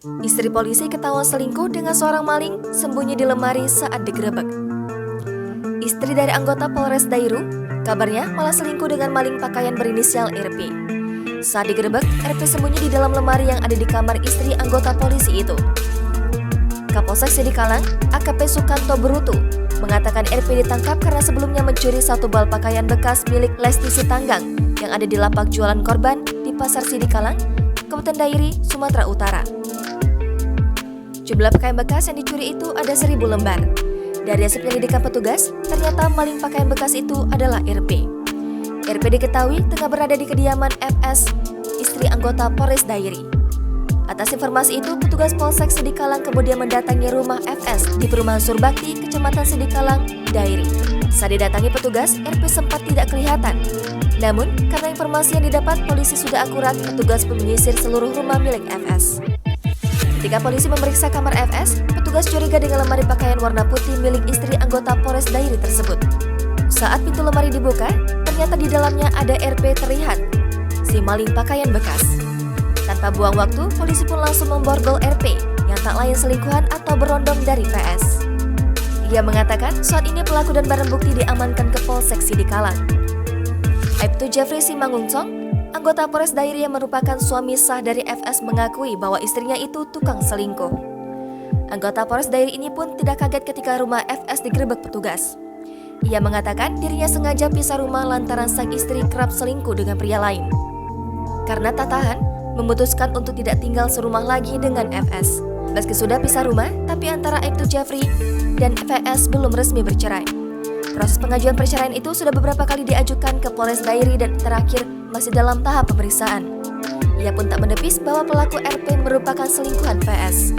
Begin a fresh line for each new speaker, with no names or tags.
Istri polisi ketahuan selingkuh dengan seorang maling sembunyi di lemari saat digerebek. Istri dari anggota Polres Dairu, kabarnya malah selingkuh dengan maling pakaian berinisial RP. Saat digerebek, RP sembunyi di dalam lemari yang ada di kamar istri anggota polisi itu. Kapolsek Sidikalang, AKP Sukanto Berutu, mengatakan RP ditangkap karena sebelumnya mencuri satu bal pakaian bekas milik Lesti Sitanggang yang ada di lapak jualan korban di Pasar Sidikalang, Kabupaten Dairi, Sumatera Utara. Jumlah pakaian bekas yang dicuri itu ada 1.000 lembar. Dari hasil penyelidikan petugas, ternyata maling pakaian bekas itu adalah RP. RP diketahui tengah berada di kediaman FS, istri anggota Polres Dairi. Atas informasi itu, petugas Polsek Sidikalang kemudian mendatangi rumah FS di Perumahan Surbakti, Kecamatan Sidikalang, Dairi. Saat didatangi petugas, RP sempat tidak kelihatan. Namun, karena informasi yang didapat polisi sudah akurat, petugas pun menyisir seluruh rumah milik FS. Ketika polisi memeriksa kamar FS, petugas curiga dengan lemari pakaian warna putih milik istri anggota Polres Dairi tersebut. Saat pintu lemari dibuka, ternyata di dalamnya ada RP terlihat, si maling pakaian bekas. Tanpa buang waktu, polisi pun langsung memborgol RP yang tak lain selingkuhan atau berondong dari PS. Ia mengatakan saat ini pelaku dan barang bukti diamankan ke Polsek Sidikalang. Aibtu Jeffrey Simangungsong, anggota Polres Dairi yang merupakan suami sah dari FS, mengakui bahwa istrinya itu tukang selingkuh. Anggota Polres Dairi ini pun tidak kaget ketika rumah FS digerebek petugas. Ia mengatakan dirinya sengaja pisah rumah lantaran sang istri kerap selingkuh dengan pria lain. Karena tak tahan, memutuskan untuk tidak tinggal serumah lagi dengan FS. Meski sudah pisah rumah, tapi antara Aibtu Jeffrey dan FS belum resmi bercerai. Proses pengajuan perceraian itu sudah beberapa kali diajukan ke Polres Dairi dan terakhir masih dalam tahap pemeriksaan. Ia pun tak menepis bahwa pelaku RP merupakan selingkuhan PS.